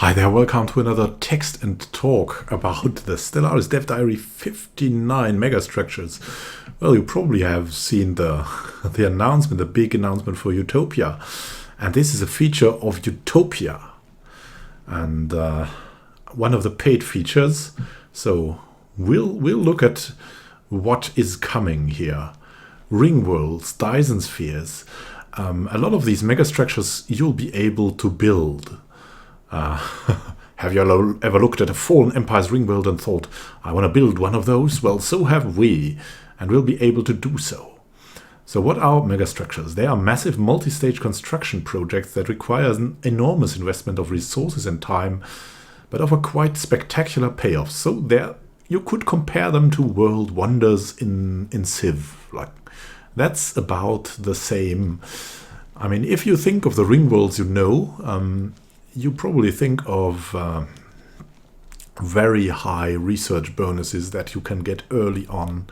Hi there, welcome to another text and talk about the Stellaris Dev Diary 59 Megastructures. Well, you probably have seen the announcement, the big announcement for Utopia. And this is a feature of Utopia. And one of the paid features. So we'll look at what is coming here. Ring worlds, Dyson spheres. A lot of these megastructures you'll be able to build. Have you ever looked at a fallen empire's ring world and thought, I want to build one of those? Well, so have we, and we'll be able to do so. So what are megastructures? They are massive multi-stage construction projects that require an enormous investment of resources and time, but offer quite spectacular payoffs. So there, you could compare them to world wonders in Civ. That's about the same. I mean, if you think of the ring worlds you probably think of very high research bonuses that you can get early on.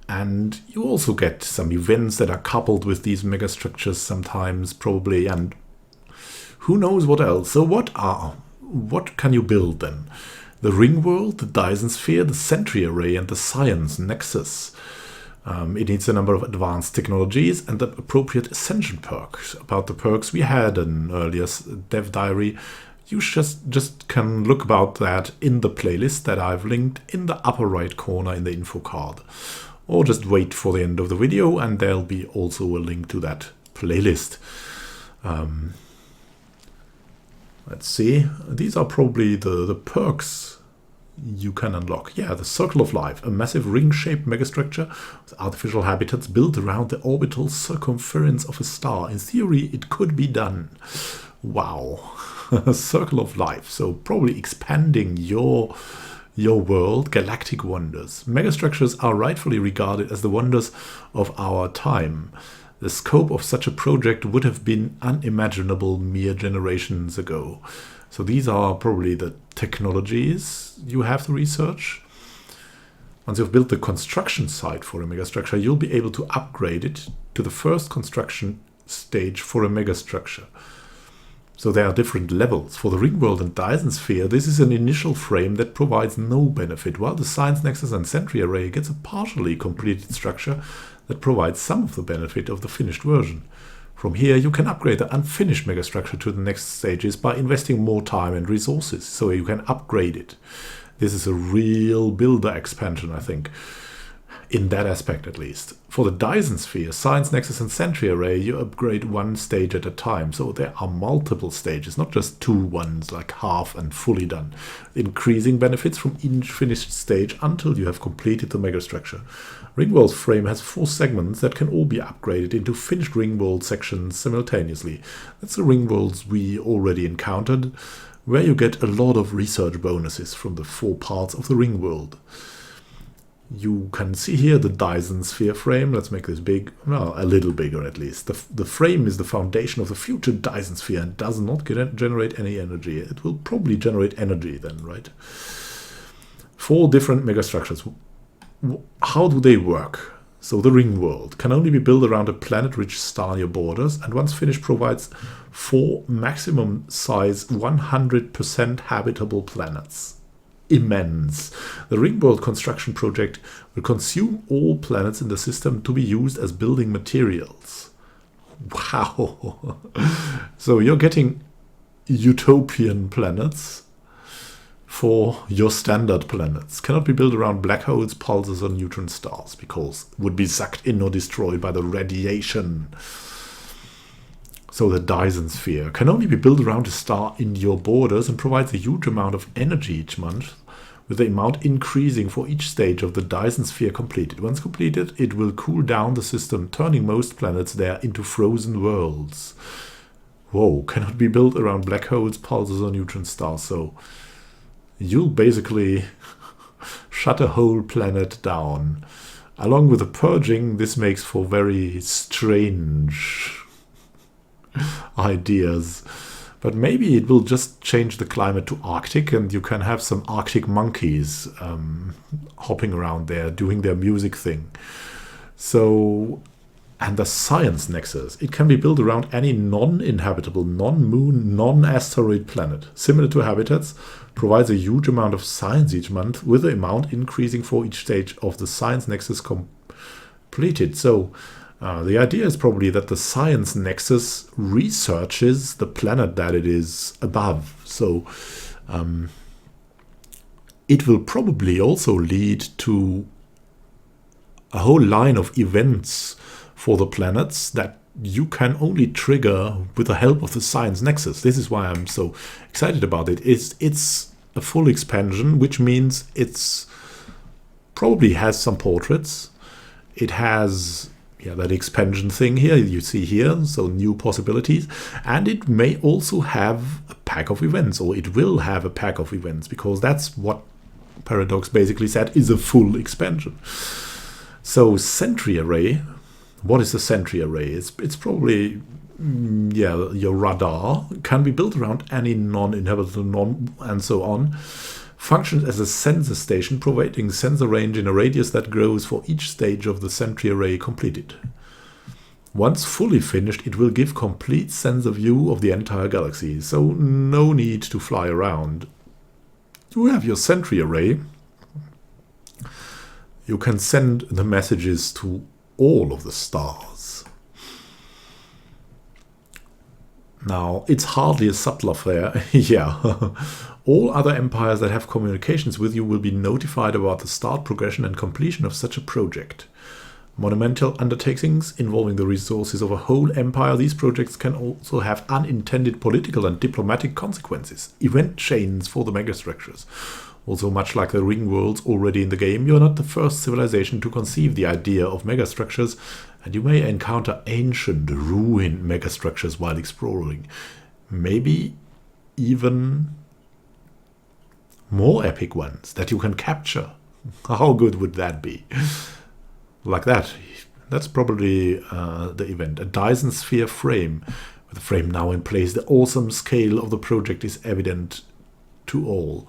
And you also get some events that are coupled with these megastructures sometimes, probably, and who knows what else. So what can you build then? The ring world, the Dyson Sphere, the Sentry Array, and the science Nexus. It needs a number of advanced technologies and the appropriate ascension perks. About the perks, we had an earlier dev diary. You just can look about that in the playlist that I've linked in the upper right corner in the info card. Or just wait for the end of the video and there'll be also a link to that playlist. Let's see. These are probably the perks you can unlock. Yeah, the Circle of Life, a massive ring-shaped megastructure with artificial habitats built around the orbital circumference of a star. In theory, it could be done. Wow. Circle of Life. So probably expanding your world, galactic wonders. Megastructures are rightfully regarded as the wonders of our time. The scope of such a project would have been unimaginable mere generations ago. So these are probably the technologies you have to research. Once you've built the construction site for a megastructure, you'll be able to upgrade it to the first construction stage for a megastructure. So there are different levels. For the ring world and Dyson Sphere, this is an initial frame that provides no benefit, while the Science Nexus and Sentry Array gets a partially completed structure that provides some of the benefit of the finished version. From here, you can upgrade the unfinished megastructure to the next stages by investing more time and resources, so you can upgrade it. This is a real builder expansion, I think, in that aspect at least. For the Dyson Sphere, Science Nexus and Sentry Array, you upgrade one stage at a time, so there are multiple stages, not just two ones, like half and fully done, increasing benefits from each finished stage until you have completed the megastructure. Ringworld's frame has 4 segments that can all be upgraded into finished Ringworld sections simultaneously. That's the Ringworlds we already encountered, where you get a lot of research bonuses from the 4 parts of the Ringworld. You can see here the Dyson Sphere frame. Let's make this big, well, a little bigger at least. The frame is the foundation of the future Dyson Sphere and does not generate any energy. It will probably generate energy then, right? 4 different megastructures. How do they work? So the ring world can only be built around a planet-rich star near borders, and once finished provides 4 maximum size 100% habitable planets. Immense. The ring world construction project will consume all planets in the system to be used as building materials. Wow. So you're getting utopian planets for your standard planets. Cannot be built around black holes, pulsars, or neutron stars, because would be sucked in or destroyed by the radiation. So the Dyson Sphere can only be built around a star in your borders and provides a huge amount of energy each month, with the amount increasing for each stage of the Dyson Sphere completed. Once completed, it will cool down the system, turning most planets there into frozen worlds. Whoa, cannot be built around black holes, pulsars, or neutron stars, so you'll basically shut a whole planet down. Along with the purging, this makes for very strange ideas. But maybe it will just change the climate to Arctic and you can have some Arctic monkeys hopping around there, doing their music thing. So And the Science Nexus. It can be built around any non-inhabitable, non-moon, non-asteroid planet. Similar to Habitats, provides a huge amount of science each month, with the amount increasing for each stage of the Science Nexus completed. So the idea is probably that the Science Nexus researches the planet that it is above. So it will probably also lead to a whole line of events for the planets that you can only trigger with the help of the Science Nexus. This is why I'm so excited about it. It's a full expansion, which means it's probably has some portraits. It has that expansion thing here you see here, so new possibilities, and it may also have a pack of events, or it will have a pack of events, because that's what Paradox basically said is a full expansion. So Sentry Array. What is the Sentry Array? It's probably, your radar. Can be built around any non-inhabitable, and so on. Functions as a sensor station, providing sensor range in a radius that grows for each stage of the Sentry Array completed. Once fully finished, it will give complete sensor view of the entire galaxy, so no need to fly around. You have your Sentry Array. You can send the messages to all of the stars. Now, it's hardly a subtle affair. All other empires that have communications with you will be notified about the start, progression and completion of such a project. Monumental undertakings involving the resources of a whole empire, these projects can also have unintended political and diplomatic consequences. Event chains for the megastructures. Also, much like the ring worlds already in the game, you are not the first civilization to conceive the idea of megastructures, and you may encounter ancient, ruined megastructures while exploring. Maybe even more epic ones that you can capture. How good would that be? Like that. That's probably the event. A Dyson Sphere frame. With the frame now in place, the awesome scale of the project is evident to all.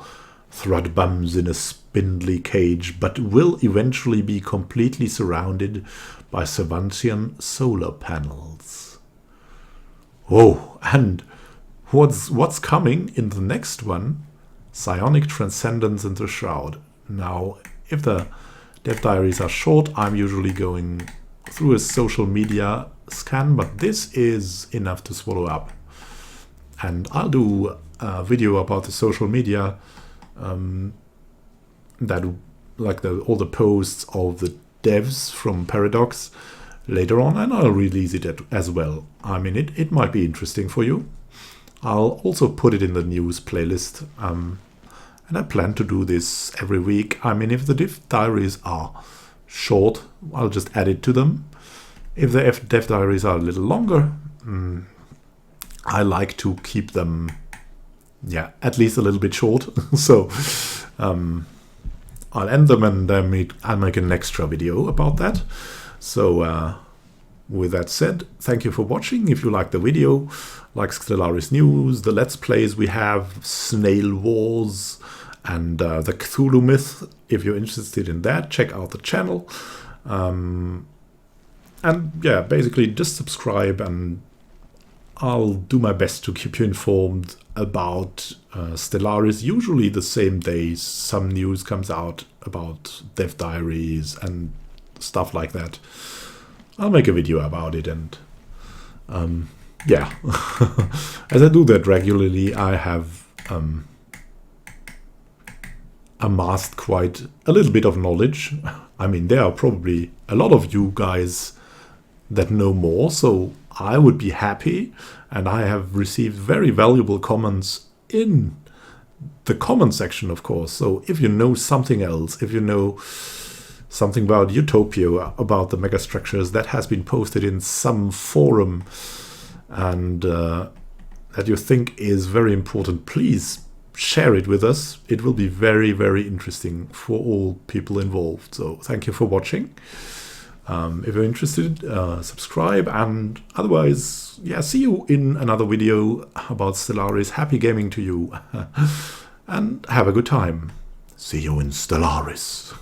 Thrud bums in a spindly cage, but will eventually be completely surrounded by Savantian solar panels. Oh, and what's coming in the next one? Psionic Transcendence and the Shroud. Now, if the dev diaries are short, I'm usually going through a social media scan, but this is enough to swallow up. And I'll do a video about the social media, that like all the posts of the devs from Paradox later on, and I'll release it as well. I mean, it might be interesting for you. I'll also put it in the news playlist, and I plan to do this every week. I mean, if the dev diaries are short, I'll just add it to them. If the dev diaries are a little longer, I like to keep them at least a little bit short. So I'll end them, and I'll make an extra video about that. So with that said, thank you for watching. If you like the video, like Stellaris news, the Let's Plays we have, Snail Wars, and the Cthulhu Myth. If you're interested in that, check out the channel. And basically just subscribe, and I'll do my best to keep you informed about Stellaris. Usually the same day some news comes out about dev diaries and stuff like that. I'll make a video about it, and as I do that regularly, I have amassed quite a little bit of knowledge. I mean, there are probably a lot of you guys that know more, so I would be happy, and I have received very valuable comments in the comment section, of course. So if you know something else, if you know something about Utopia, about the megastructures that has been posted in some forum, and that you think is very important, please share it with us. It will be very, very interesting for all people involved. So thank you for watching. If you're interested, subscribe, and otherwise, see you in another video about Stellaris. Happy gaming to you, and have a good time. See you in Stellaris.